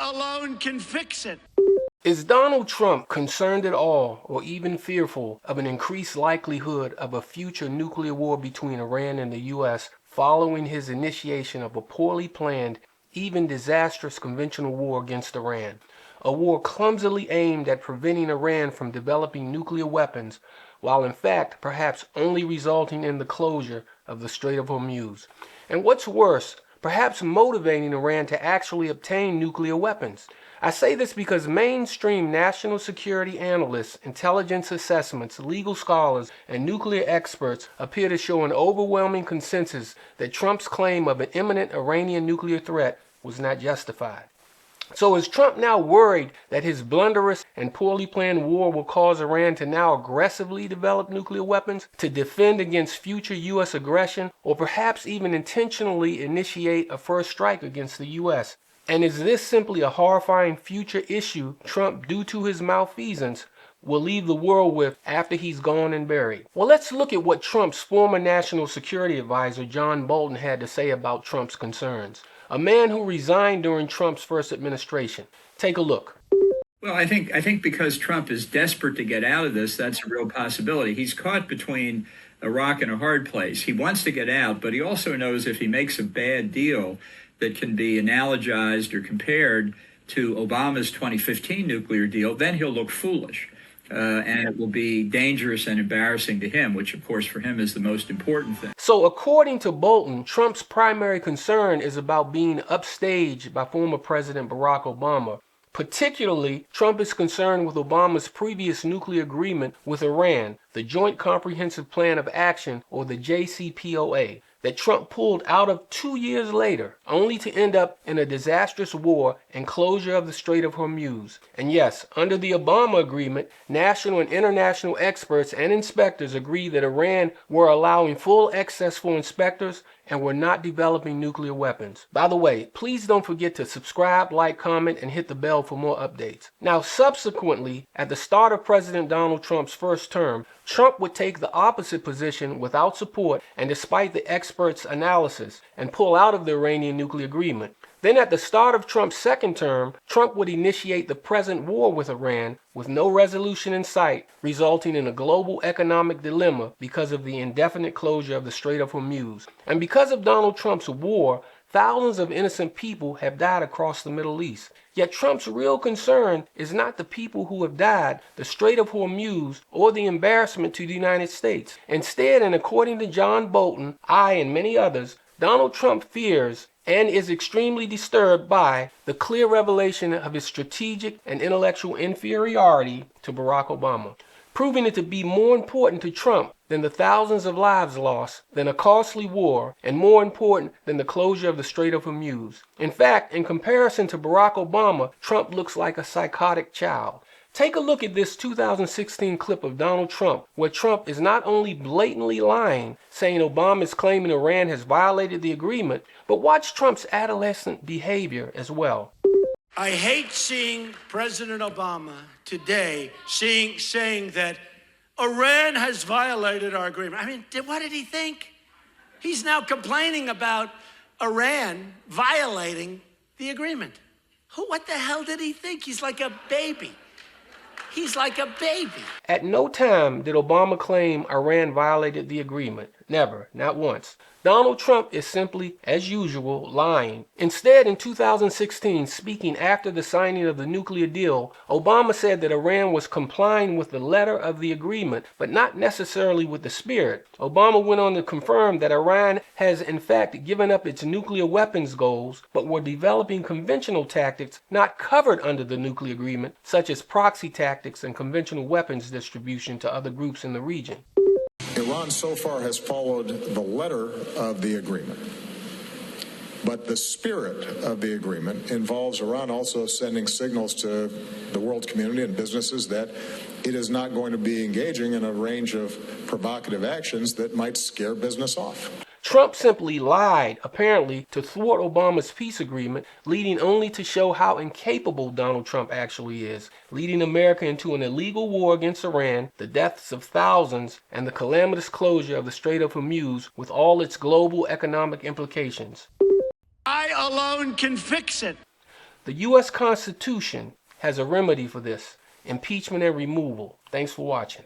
alone can fix it. Is Donald Trump concerned at all or even fearful of an increased likelihood of a future nuclear war between Iran and the U.S. following his initiation of a poorly planned, even disastrous conventional war against Iran? A war clumsily aimed at preventing Iran from developing nuclear weapons, while in fact perhaps only resulting in the closure of the Strait of Hormuz. And what's worse, perhaps motivating Iran to actually obtain nuclear weapons. I say this because mainstream national security analysts, intelligence assessments, legal scholars, and nuclear experts appear to show an overwhelming consensus that Trump's claim of an imminent Iranian nuclear threat was not justified. So is Trump now worried that his blunderous and poorly planned war will cause Iran to now aggressively develop nuclear weapons to defend against future U.S. aggression, or perhaps even intentionally initiate a first strike against the U.S.? And is this simply a horrifying future issue Trump, due to his malfeasance, will leave the world with after he's gone and buried? Well, let's look at what Trump's former national security advisor John Bolton had to say about Trump's concerns. A man who resigned during Trump's first administration. Take a look. Well, I think because Trump is desperate to get out of this, that's a real possibility. He's caught between a rock and a hard place. He wants to get out, but he also knows if he makes a bad deal that can be analogized or compared to Obama's 2015 nuclear deal, then he'll look foolish. And it will be dangerous and embarrassing to him, which, of course, for him is the most important thing. So according to Bolton, Trump's primary concern is about being upstaged by former President Barack Obama. Particularly, Trump is concerned with Obama's previous nuclear agreement with Iran, the Joint Comprehensive Plan of Action, or the JCPOA, that Trump pulled out of 2 years later, only to end up in a disastrous war and closure of the Strait of Hormuz. And yes, under the Obama agreement, national and international experts and inspectors agreed that Iran were allowing full access for inspectors and were not developing nuclear weapons. By the way, please don't forget to subscribe, like, comment, and hit the bell for more updates. Now, subsequently, at the start of President Donald Trump's first term, Trump would take the opposite position without support and despite the experts' analysis and pull out of the Iranian nuclear agreement. Then at the start of Trump's second term, Trump would initiate the present war with Iran with no resolution in sight, resulting in a global economic dilemma because of the indefinite closure of the Strait of Hormuz. And because of Donald Trump's war, thousands of innocent people have died across the Middle East. Yet Trump's real concern is not the people who have died, the Strait of Hormuz, or the embarrassment to the United States. Instead, and according to John Bolton, I and many others, Donald Trump fears and is extremely disturbed by the clear revelation of his strategic and intellectual inferiority to Barack Obama, proving it to be more important to Trump than the thousands of lives lost, than a costly war, and more important than the closure of the Strait of Hormuz. In fact, in comparison to Barack Obama, Trump looks like a psychotic child. Take a look at this 2016 clip of Donald Trump, where Trump is not only blatantly lying, saying Obama is claiming Iran has violated the agreement, but watch Trump's adolescent behavior as well. I hate seeing President Obama today saying that Iran has violated our agreement. I mean, what did he think? He's now complaining about Iran violating the agreement. What the hell did he think? He's like a baby. He's like a baby. At no time did Obama claim Iran violated the agreement. Never, not once. Donald Trump is simply, as usual, lying. Instead, in 2016, speaking after the signing of the nuclear deal, Obama said that Iran was complying with the letter of the agreement, but not necessarily with the spirit. Obama went on to confirm that Iran has in fact given up its nuclear weapons goals, but were developing conventional tactics not covered under the nuclear agreement, such as proxy tactics and conventional weapons distribution to other groups in the region. Iran so far has followed the letter of the agreement, but the spirit of the agreement involves Iran also sending signals to the world community and businesses that it is not going to be engaging in a range of provocative actions that might scare business off. Trump simply lied, apparently, to thwart Obama's peace agreement, leading only to show how incapable Donald Trump actually is, leading America into an illegal war against Iran, the deaths of thousands, and the calamitous closure of the Strait of Hormuz with all its global economic implications. I alone can fix it. The U.S. Constitution has a remedy for this: impeachment and removal. Thanks for watching.